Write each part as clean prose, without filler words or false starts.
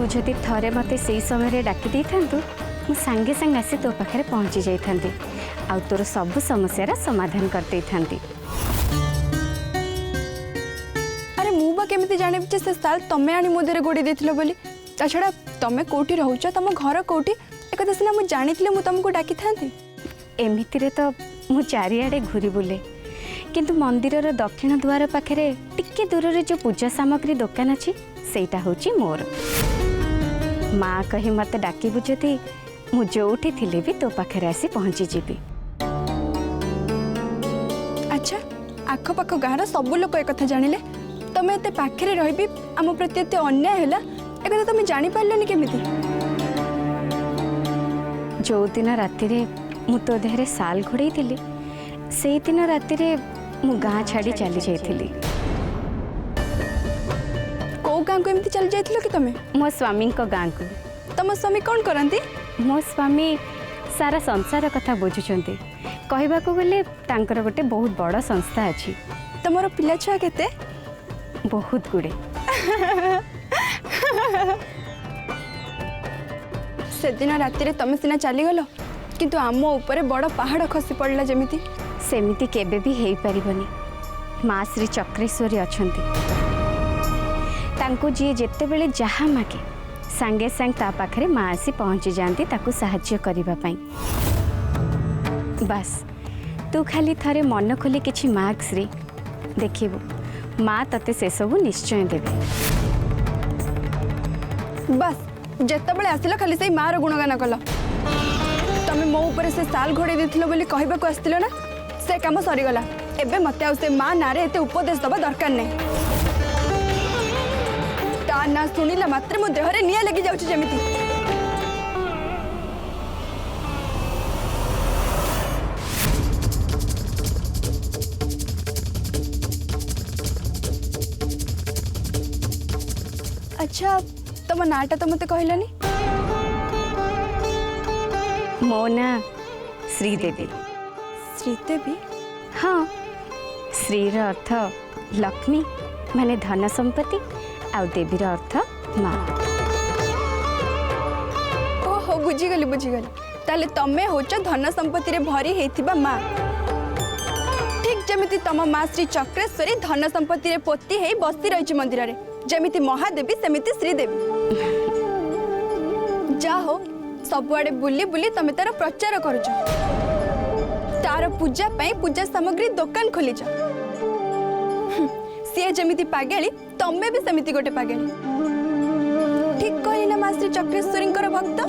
तू जदि थरे मते से समय डाकी दे थांतु मु सांगे सांगे आसी तो पाखे पहुँची जाइथांती आ तोर सब समस्या समाधान कर दे थांती। अरे मु बा केमिति जानिबि जे से साल तमे आनी मोदेरे गोड़ी देथिलो बोली ता छडा तमे कोठी रहउछ तम घर कोठी एकदा सिना मु जानिथिले मु तुमको डाकी थांती। एमितिरे तो मु चारिआडे घूरी बुले किंतु मंदिरर दक्षिण द्वार पाखे टिके दूर रे जो पूजा सामग्री दुकान अच्छी सेटा होची मोर। माँ कही मत डाकी बुझती मु जोठी थिले भी तो पाखे आसी पहुँची जीवी। अच्छा आखपाख गाँव सब लोक एक जानिले तमे एते पाखरे रही आम प्रति एते अन्याय हैला एक तुम जानी पारलनी केमिति? जो दिन राति रे मु तो देहरे साल घोड़े थिली से दिन राति रे मु गाँ छाड़ी चली जाइथिली। को गाँ को एमती चली जाइथिलो कि तमे? मो स्वामी को गाँ को। तम स्वामी कौन करंती? मो स्वामी सारा संसार कथा बुझुचंती कहबा को गले तांकर गोटे बहुत बड़ संस्था अछि। तमरो पिला छुआ केते? बहुत गुड़े। से दिन राति रे तमे सिना चली गलो किंतु आम ऊपर बड़ पहाड़ खसी पड़ला जेमिति सेमिति केबे भी हेई परिबनी। माँ श्री चक्रेश्वरी अछंती तांको जी जेते बेले जहा मागे सांगे सांग ता पाखरे माँ आसी पहुँची जाती ताकू साहाଯ୍य करिबा पई। बस तू खाली थरे मन खोली किछि माग श्री देखिबू माँ तते से सब निश्चय देबे। बस जेते बेले आसिला खाली सेई मार गुणगान कल तमे मो ऊपर से साल घोड़े देथिलो बोली कहबा को आस्तिलो ना से काम सरी गला। एबे मते आ से मां नारे एते उपदेश दबा दरकार नै। ता ना सुनिला मात्र मो देहरे निया लगी जाउछ जेमिति। अच्छा तम नाटा तो मते कहलनी? मो ना श्रीदेवी। श्रीदेवी? हाँ श्रीर अर्थ लक्ष्मी माने धन संपत्ति आउ देवीर अर्थ माँ। ओहो बुझीगली ताले तमे होच धन संपत्ति रे भरी हेथिबा माँ। ठीक जेमिति तम माँ श्री चक्रेश्वरी धन संपत्ति रे पोती हे बसी रही मंदिर रे जेमिति महादेवी सेमिति श्रीदेवी। जा हो सबुआडे बुली बुली तमे तार प्रचार करूछ तार पूजा पाई पूजा सामग्री दुकान खोलीच। सी जमीती पागेली तमे भी सेमिति गोटे पागेली। ठीक कहली ना माँ श्री चक्रेश्वरी भक्त?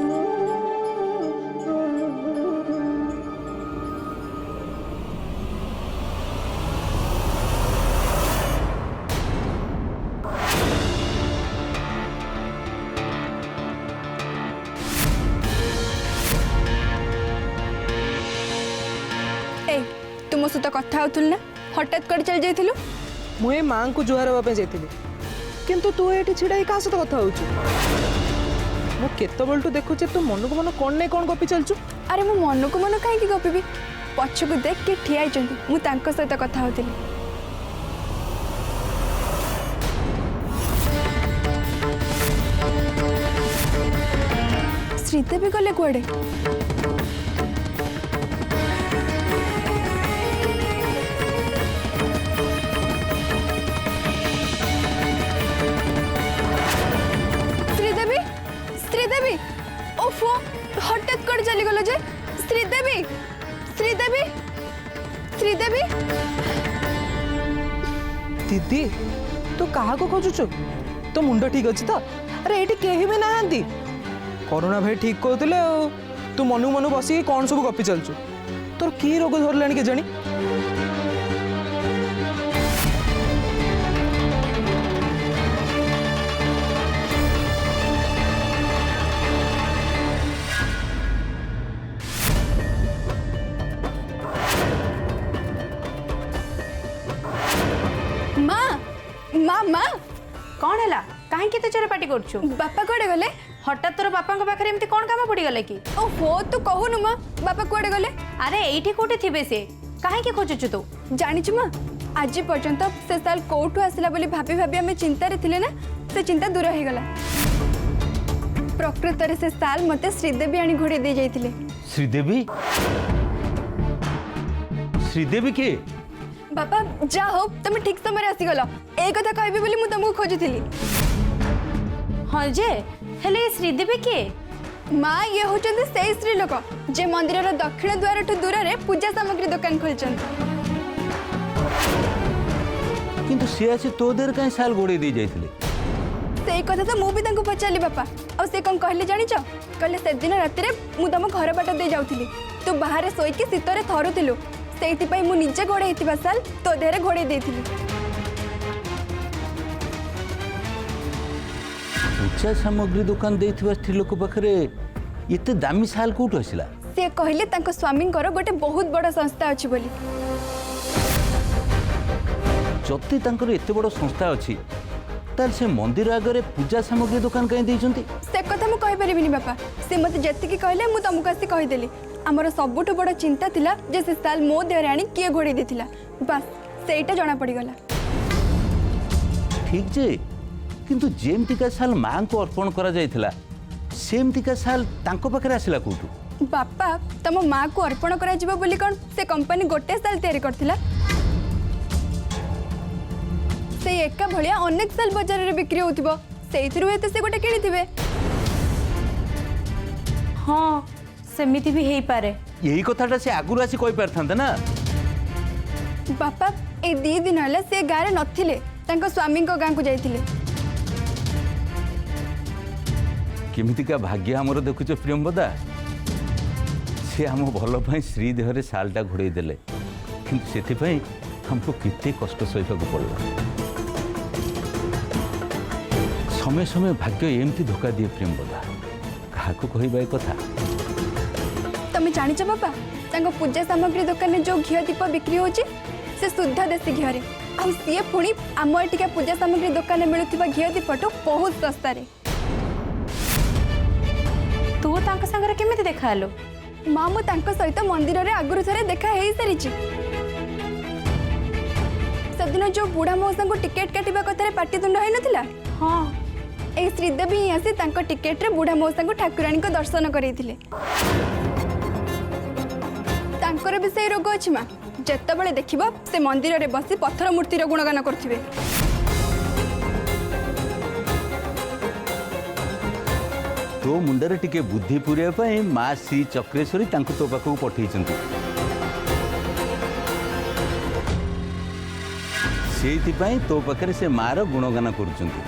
तुम सहित कथा होतुल ना हठात कर चल जाइथिलु? मुए मां को जुहार होबा पे जाइथिली किंतु तू एठी छिड़ाई का सहित कथा होछु? मु केतो बोलटू देखुचे तू मन को मन कोन नै कोन गपी चलछु। अरे मु मन को मन काहे की गपीबी पछ को देख के ठियाई चंती मु तांको सहित कथा होतिली। श्रीदेवी गले कुआडे? श्रीदेवी ओफो हठात कर चली गलो जे। श्रीदेवी श्रीदेवी श्रीदेवी दीदी तू कहा को खोजुछु? तो मुंडो ठीक अछि त? अरे एठी केही भी नाहंती। करुणा भाई ठीक कहतले तू मनु मनु बसी कोन सब गपी चलछु। तोर की रोग धरलानी के जानी? माँ माँ कौन है कहीं तो चोर पार्टी करछु? बापा कुआडे गले? हठात तोर बापा पाखे एमती कौन काम पड़ी गले कि? ओहो तू कहूनु माँ बापा कुआडे गले? अरे एठी कोठी थिबे से कहीं खोजुछु तू? जानिछु माँ आज पर्यंत से साल कोठु आसिला बोली भाभी भाभी आमे चिंता रे थिले ना से चिंता दूर हो गला। प्रकृत रे से साल मते श्रीदेवी आनी घोड़े दे जाइतिले। श्रीदेवी श्रीदेवी के बापा जा हो तुम ठीक समय आसी गलो ए कथा कहबी बोली मु तुमको खोजुथिली। हाँ जे हेले श्रीदेवी के माँ ये होचंदी से स्त्री लोक जे मंदिर दक्षिण द्वार ठू दूर रे पूजा सामग्री दुकान खोलचंती। किंतु सी आसी तो देर कहीं साल गोड़े दे जाइतिले। से कथा तो मुझे भी पचारि बापा आ से कौन कहले जानी कहले से दिन राति मु तुम घर बाट दे जाऊली तू बाहर शोईकी शीतर थरुलु से मु निजे घोड़े होता साल तो देहरे घोड़े देथिली। पूजा सामग्री दुकान देथिबा स्त्री लोक पाखरे एते दामी साल कोठु आसिला? से कहले तांको स्वामींकर गोटे बहुत बड़ संस्था अछि बोली। जति तांकर एते बड़ संस्था अछि ताल से मंदिर आगरे पूजा सामग्री दुकान कहीं देइचंती? से कथा मु कहि परिबिनी बापा से मते जति कहले मु तुमको आसी कहि देली। हमर सबुठु बड़ चिंता थिला जे से साल मो देहरे आनी किए घोड़े देथिला बस सेटा जणा पड़ी गला। ठीक जे किंतु जेमती का साल मां को अर्पण करा जाइथिला सेमती का साल तांको पाखरे आसिला कोठु? बापा तम माँ को अर्पण करा जिवो बोली कोन से कंपनी गोटे साल तैयारी करथिला से एका भलिया अनेक साल बाजार रे बिक्री होतिबो सेइथिरु हेते से गोटे किनिथिबे। हाँ सेमिति भी हेई पारे। यही कथाटा से आगुर आसी कहि पारथांता ना। बापा ए 2 दिन हले से गारे नथिले तांको स्वामी को गां को जाइथिले। केमिति का भाग्य हमर देखुछ प्रियंवदा से हम भल भाई श्री देहरे सालटा घोड़े देले किंतु सेति भाई हमको कितने कष्ट सहिବାକୁ पड़ला। समय समय भाग्य एमती धोखा दिए प्रियंवदा काहाको कहबा ए कथा। तमे जानि छ बापा तांको पूजा सामग्री दुकान में जो घिया दीप बिक्री होची से शुद्ध देसी घिया रे आ सीए पुणी आम एटिका पूजा सामग्री दुकान में मिलुथिबा घिया दीपटो बहुत सस्ता रे। तू तांका संगरे केमिति देखा हलो? माँ मु तांको सहित मंदिर रे आगुरु थरे देखा हेई सारिची। सदिन जो बुढ़ा मौसा को टिकेट काटिबा कथारे पाटितुंड होई नथिला हाँ ए श्रीदेवी ही आसी तांको टिकेट रे बुढ़ा मौसा को ठाकुराणी को दर्शन करैथिले। तांकर भी से रोग अछि माँ जेतेबेले देखिबो से मंदिर रे बसी पत्थर मूर्ति रो गुणगान करथिबे। तो मुंडरे टिके बुद्धि पुरिया पाई माँ श्री चक्रेश्वरी तांको तो पाखକୁ पठेइचंती सेति पाई तो पाखरे से मार गुणगान करूचंती।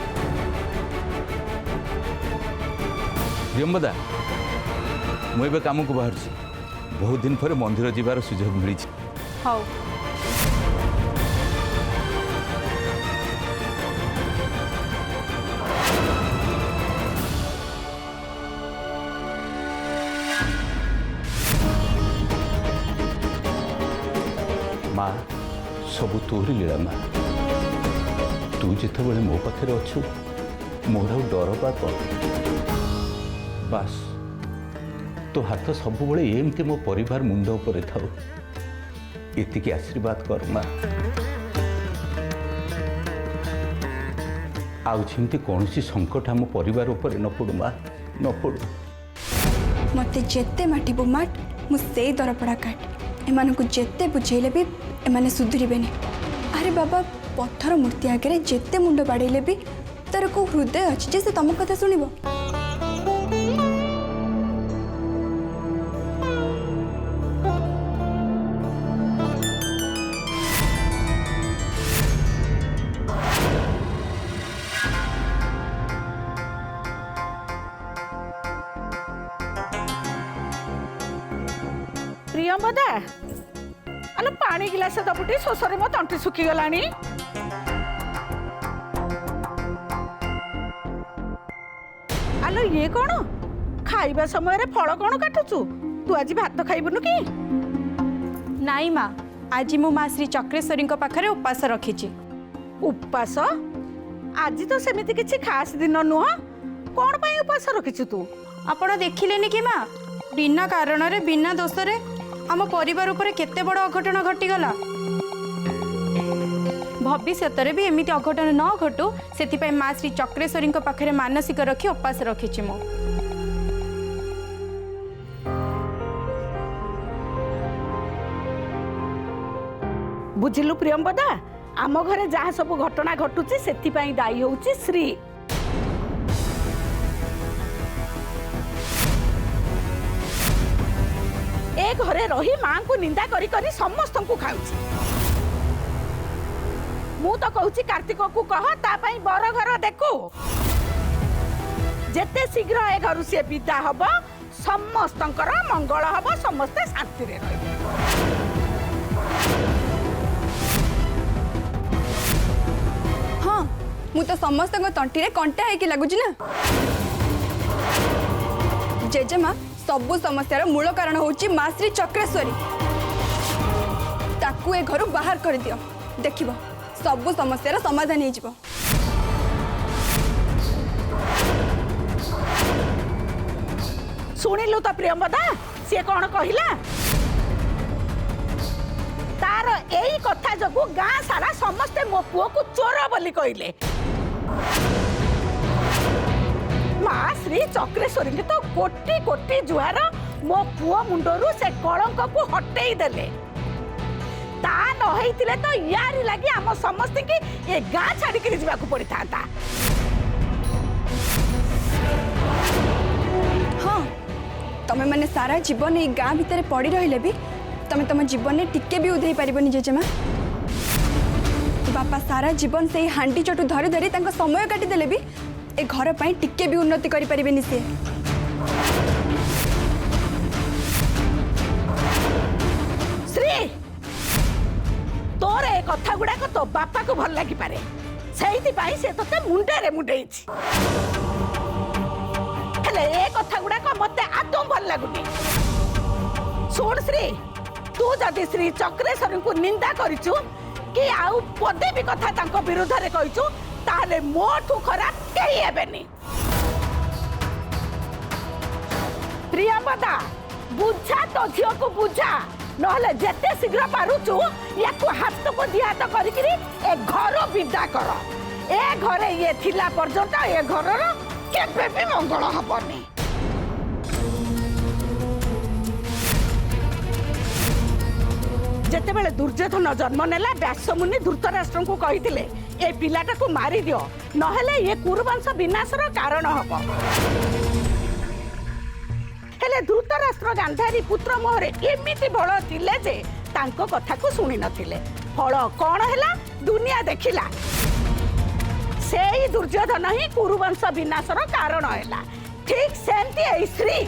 प्रियंवदा मु एबे काम को बाहर बहुत दिन पर मंदिर जीवार सुजोग मिली। हौ माँ सबू तोरी लीला माँ तू जिते बड़े मो पाखे अच्छु मोर आ डर बा बास तो हाथ सब बड़े एमती मो परिवार मुंड उपरे थाउ एतिकी आशीर्वाद कर माँ। आउछि कौन संकट आम परिवार उपर न पड़ू माँ न पड़ू। मते जेते माटिबो माट मु सेई दरपड़ा काट एमानकु जेते बुझेले भी एमाने सुधुरिबेनी। अरे बाबा पत्थर मूर्ति आगे जेते मुंड बाड़ेले भी तार को हृदय अच्छे जे से तुम कथा सुनिबो। प्रियंवदा आलो पानी गिलास दबुटी शोषरे मो तंटी सुखी गलानी। आलो ये कौन खाइबा समय रे फल कौन काटुचु? तू आज भात खाइबुनु कि? नाई माँ आज मु माँ श्री चक्रेश्वरी पाखरे उपास रखीची। उपास? आज तो सेमिति किछि खास दिन नुह कौन पाई उपास रखिछु तू? आपण देखिलेनी कि माँ बिना कारण रे बिना दोष रे आम परिवार उपरे केते बड़ अघटन घटीगला। भविष्य भी एमिति अघटन न घटू से माँ श्री चक्रेश्वरी पाखरे मानसिक रखी उपास रखीची मु। बुझिलु प्रियंबदा आम घरे जहाँ सब घटना घटुची सेथिपाई दायी होउची श्री। ए घरे रही मां को निंदा करी करी समस्त को खाउची। मु तो कहूची कार्तिक को कह ता पाई बर घर देखू जेते शीघ्र ए घर से विदा हब समस्तंकर मंगल हब समस्ते शांति रे रहिबे। हाँ मु तो समस्त तंटी रे कंटा है लगुच ना जेजेमा सबु समस्यार मूल कारण होची माँ श्री चक्रेश्वरी ताकू ए घर बाहर कर दियो देखिबो सबु समस्यार समाधान हो जिवो। शुणिलु तो प्रियंबदा सी कौन कहला तार यही कथा जगू गाँ सारा समस्ते मो पुओ को चोर बोली कहले। माँ श्री चक्रेश्वरी के तो कोटी कोटी जुआर मो पुओ मुंडरू से कलंक को हटई देले ता नहैतिले तो यारी लागि हम समस्त की ये गाँ छाड़ी के जीवा को पड़ी था। हाँ तमे माने सारा जीवन ये गाँ भितर पड़ी रहिले भी तमे तम जीवन में टिके भी उधेई पारिबनी जेजेमा। बापा सारा जीवन से हांडी चटू धरी धरी तांको समय काटी देले भी ए घर पई टिके भी उन्नति करि पारिबेनी से। श्री तोर ए कथा गुडा को तो बापा को भल लागि पारे सेहिति पाई से तते मुंडे रे मुंडेइछि हेले ए कथा गुडा को मते आदम भल लागुनी। सुन श्री तू जदि श्री चक्रेश्वरी को निंदा करिछु कि आउ पदे भी कथा तांको विरुद्ध रे कहिछु ताले मोठू खराब केही हेबेनी। प्रियंबदा बुझा तो झियो को बुझा नहले जेते शीघ्र पारुछु याको हाथ को दिया तो करिकरी ए घर विदा कर। ए घरे ये थिला पर्यंत ए घरर केबे भी मंगल हबनी। जेतेबेले दुर्योधन जन्म नेला व्यासमुनि धृतराष्ट्र को कहिथिले ए पिलाटा को मारी दियो नहले ये कुरुवंश विनाशर कारण हब। हेले धृतराष्ट्र गांधारी पुत्र मोहरे एमिति बळ थिले जे तांको कथा को सुनि नथिले फल कोन हैला दुनिया देखिला सेई दुर्योधन ही कुरुवंश विनाशर कारण हैला। ठीक सेमती ए श्री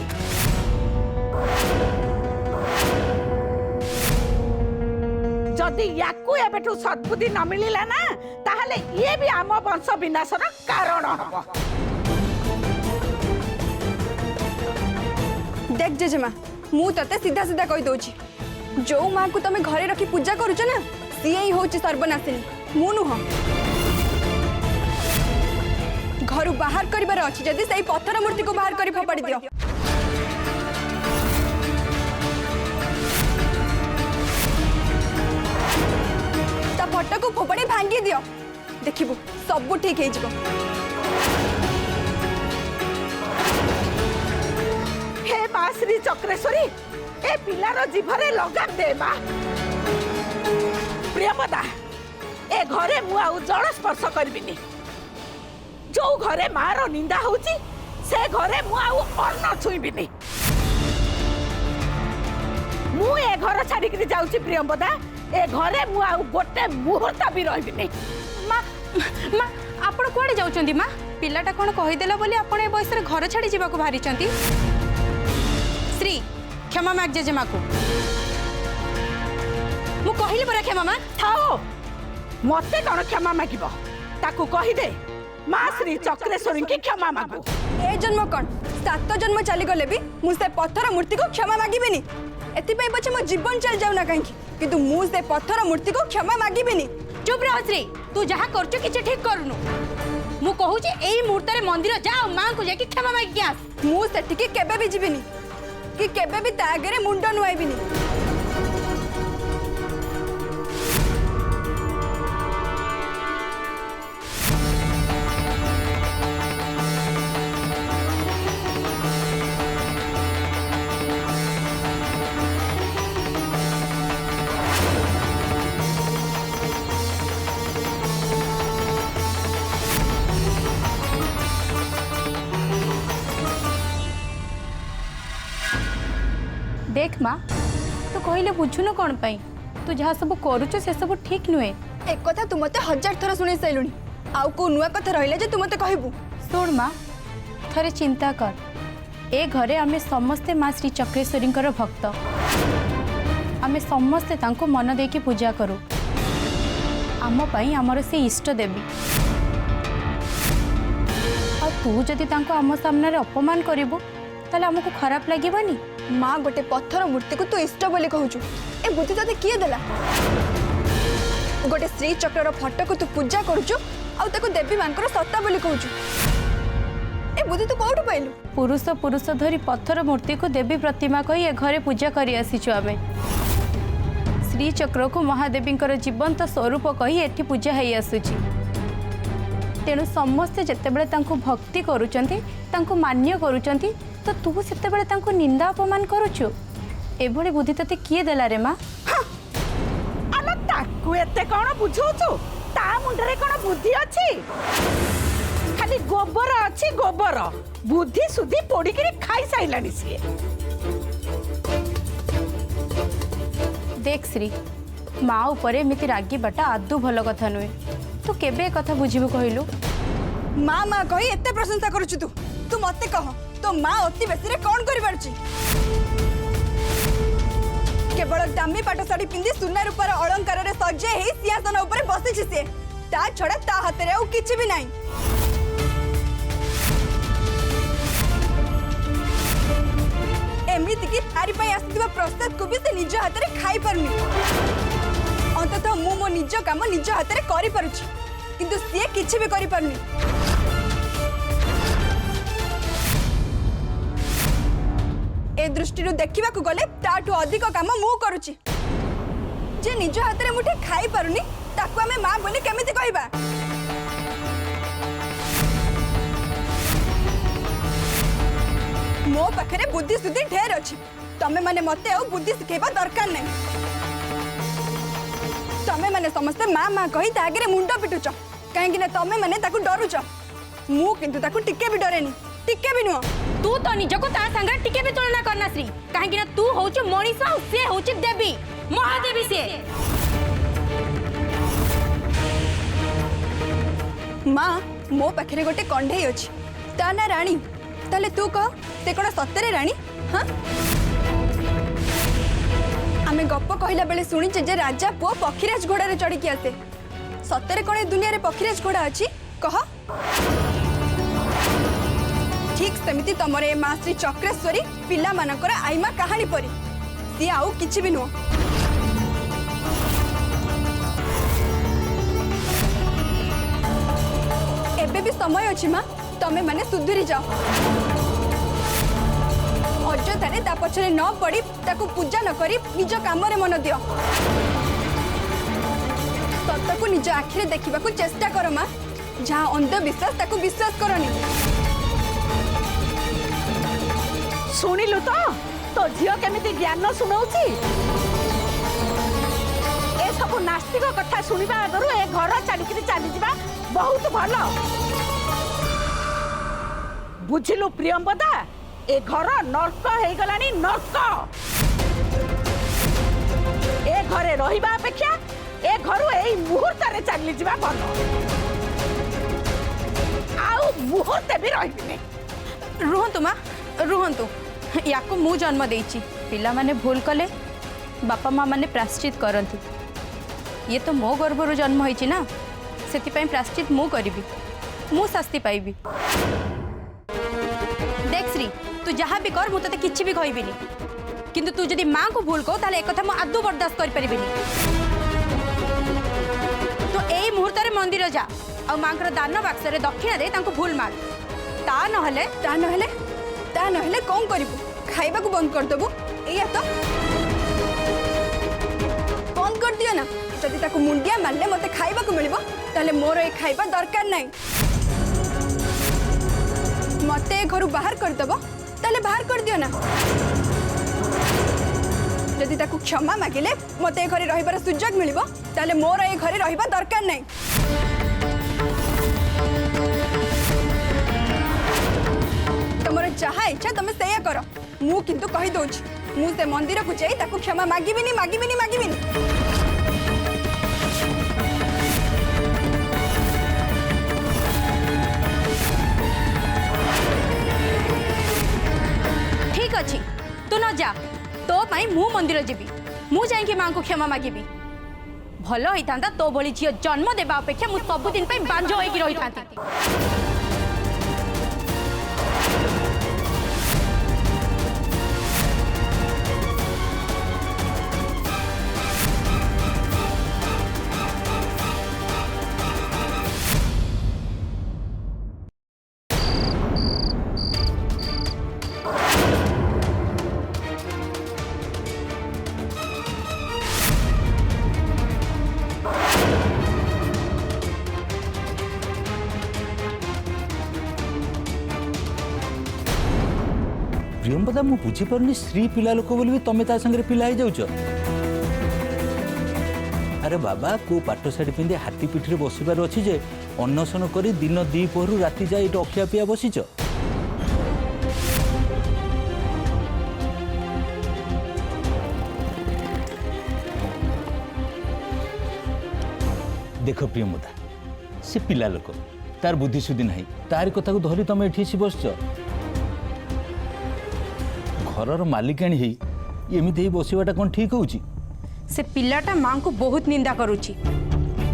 जदि याकू एबेठू सद्बुद्धि न मिलिला ना ताहले ये भी आम वंश विनाशर कारण हब। देख जेजेमा मु तते सीधा सीधा कहि दोची जो माँ को तमे घरे रखी पूजा करूछ ना सी ही होची सर्वनाशिनी मु नुह। घर बाहर करिबार अछि जदि सेई पत्थर मूर्ति को बाहर करि फोपाड़ी दियो। ता फटो को फोपाड़ी भांगी दियो देखिबो सब ठीक हे जिवो। हे माँ श्री चक्रेश्वरी ए पिलार जीभरे लगाम दे माँ। प्रियंबदा ए घरे मु आउ जल स्पर्श करबिनी जो घरे मार निंदा होची से घरे मु आउ अन्न छुईबिनी। मु ए घर छाड़ी के जाउची प्रियंबदा ए घरे मु आउ गोटे मुहूर्त भी रहिबिनी। माँ माँ आपण कुआडे जाउचंदी माँ पिलाटा कोन कहिदेला बोली आपण ए बयस रे घर छाड़ी जीवा को भारी चंती। श्री क्षमा माग जेजेमा को मु कहिली परा क्षमा माँ थाओ मते कौन क्षमा मागिबो ताकू कहि दे माँ श्री चक्रेश्वरी की क्षमा मागू। ए जन्म कौन 7 जन्म चली गले भी मुझे पत्थर मूर्ति को क्षमा मागिबिनी एथिपाई पछे मो जीवन चल जाऊ ना कहीं किंतु मुझे पत्थर मूर्ति को क्षमा मागिबिनी। चुप रह श्री तू जहा करछु किछ ठीक करूनु मु कहू जे एई मुहूर्त रे मंदिर जाओ मां को जाके क्षमा माग के आस। मु सेठी केबे भी जीबिनी कि केबे भी ता आगे मुंड नुआइबिनी। देख माँ तू कहले बुझुनु कौन पाई तू जहाँ सब करुच से सब ठीक नुहे। एक कथा तू मते 1000 थर सुनी साइलुनी आउ को नुआ कथा रहिला जे तू मते कहबू। शुण माँ थरे चिंता कर ए घरे आमे समस्ते माँ श्री चक्रेश्वरी भक्त आमे समस्ते तांको मन देकी पूजा करू आम पाई आमर से इष्ट देवी आ तू जदि तांको आम सामने अपमान करिबू ताले हमको खराब लागेबनी। माँ गोटे पत्थर मूर्ति को तू इष्ट बोली कहूचु ए बुद्धि तते किए देला? गोटे श्री चक्र फटो को तू पूजा करूचु आउ ताको देवी मानकर सत्ता बोली कहूचु ए बुद्धि तू कोठु पाइलु? पुरुष पुरुष धरी पत्थर मूर्ति को देवी प्रतिमा कही ए घरे पूजा करी आसीचु आमे श्री चक्र को महादेवींकर जीवंत स्वरूप कही एठी पूजा है आसुची तेणु समस्ते जेतेबेले तांको भक्ति करूचंती तांको मान्य करूचंती तो तू सेतेबेले तांको निंदा अपमान करूचु एभଳି बुद्धि तते किए देला रे माँ? आलो ताकू एते कोन बुझौछु ता मुंडरे कोन बुद्धि अछि खाली गोबर अछि गोबर बुद्धि सुधी पोड़ी के खाई साइलानी सिए। देख श्री माँ ऊपर एमती रागी बाटा आदु भल कथा नुहे तू केबे कथा बुझिबु कहलु? माँ माँ कही एते प्रशंसा करूचु तू मते कह तो माँ अति बेसी रे कोन करि पारछि? केवल दामी पाट साड़ी पिंदी सुना रूपार अलंकार रे सजे हे सिंहासन ऊपर बसिछि से ता छड़ा ता हाथ रे और किछि भी नाही। एमिति कि तारी पई आसीबा प्रसाद को भी से निज हाथ रे खाई परनी अंततः मु मो निज काम निज हाथ रे करि पारुछि किंतु से किछि भी करि परनी। ए दृष्टि देखा गले ताठू अधिक काम मु करुछि जे निज हाथ रे मुठे खाई पारुनी ताकू आमे मां बोली केमिति कहबा? मो पाखरे बुद्धि सुद्धि ढेर अछि तमे माने मते आ बुद्धि सिखेबा दरकार नै। तमे माने समस्त मां मां कहि तागरे मुंडा पिटुच काहे कि ना तमे माने ताकू डरुच मु किंतु ताकू टिके भी डरेनी टिके भी नुह। तू तो निजको ता संगे टिके भी तुलना करना श्री काहे कि ना तू होछु मनीष आ से होछु देवी महादेवी से। माँ मो पाखे गोटे कंढे अच्छी ता ना राणी ताले तू कह से कौन सतरे राणी? हाँ आमे गप कहला बेले शुणीचे जे राजा पुओ पक्षीराज घोड़े चढ़ी की आसे सतरे कौन दुनिया रे पक्षीराज घोड़ा अच्छी कह? ठीक सेमिति तमर ए माँ श्री चक्रेश्वरी पिला मानकर आईमा कहानी परी सी आउ किछि भी नुह। एबे भी समय अछि माँ तमे माने सुधुरी जाओ अଯଥାରେ ता पछरे न पड़ी ताकू पूजा न करी निज काम रे मन दियो सत्य को निज आखिरे देखिबा को चेष्टा करो माँ जहाँ अंधविश्वास ताकू विश्वास करनी। सुनिलु तो झियो केमिति ज्ञान सुनाउची ए सब नास्तिक कथा सुनिबा आगरु ए घर छाड़ी चली जिबा बहुत भलो बुझिलु प्रियंवदा ए घर नर्क हे गलानी नर्क ए घरे रहिबा अपेक्षा ए घरु एई मुहूर्त रे चली जिबा भलो आउ मुहूर्त भी रहिबिने। रुहंतु माँ रुहंतु याको मु जन्म देइची पिला माने भूल कले बापा माँ माने प्राश्चित करंती ये तो मो गर्भरु जन्म होइची ना सेति पई प्राश्चित मु करिबी मु शास्ति पाइबी। देख श्री तू जहाँ भी कर मु तते किछि भी कहबिनी किंतु तू जदि माँ को भूल कहो ताले एक कथा मु आदु बर्दाश्त कर परिबिनी। तो एई मुहूर्त रे मंदिर जा आ माँ कर दान बाक्स रे दक्षिणा दे तांको भूल मार ता नहले कौन करिबू खाइबा को बंद कर देबू एया तो बंद कर दियो ना जदि ताको मुंडिया मारले मते खाइबा को मिलिबो ताले मोर ए खाइबा दरकार नाही मते घर बाहर कर देबो ताले बाहर कर दियो ना जदि ताको क्षमा मागिले मते घरे रहिबार सुजोग मिलिबो ताले मोर ए घरे रहिबा दरकार नाही। तमर जहा इच्छा तुम से कर मु किंतु कही दउछि मुझे मंदिर को जाई ताको क्षमा मागिबिनी मागिबिनी मागिबिनी। ठीक अच्छी तू न जा तो पाई मु मंदिर जीवी मु जाइके माँ को क्षमा मागिबी भल होता तो भली झील जन्म देवा अपेक्षा मु सबुदिन बांझ होगी रही था। प्रियंवदा मु बुझीपारुनी श्री पिला लोक बोली भी तमें ता संगे पिला ही जाऊच। अरे बाबा को पाट शाढ़ी पिंधे हाथी पिठी बसबार अच्छी जे अन्नसन करी दिन दी पहरु राति जाए ये अखिया पिया बसीच। देख प्रियंवदा से पिला लोक तार बुद्धि सुद्धि ना तार कथा को धरी तुम ये बसच घर मालिकाणी एमती बसवाटा कौन ठीक हो? से पिलाटा माँ को बहुत निंदा करुची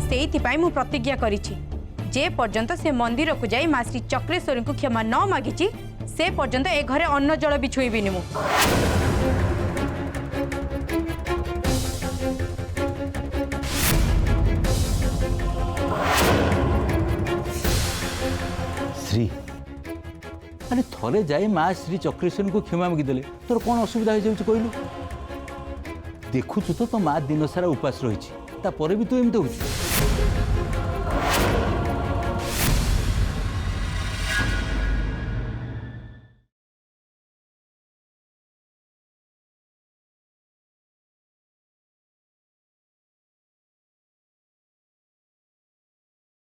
से मु प्रतिज्ञा करिछि जे पर्यंत से मंदिर को जाई माँ श्री चक्रेश्वरी को क्षमा न मागिची से पर्यंत ए घरे अन्न जल भी छुईबिनी मु। श्री अरे थरे जाए माँ श्री चक्रेश्वरी को क्षमा मागिदेले तोर कौन असुविधा हो जाऊँ कहलु? देखुचु तो माँ दिन सारा उपास रही भी तू एमती हो।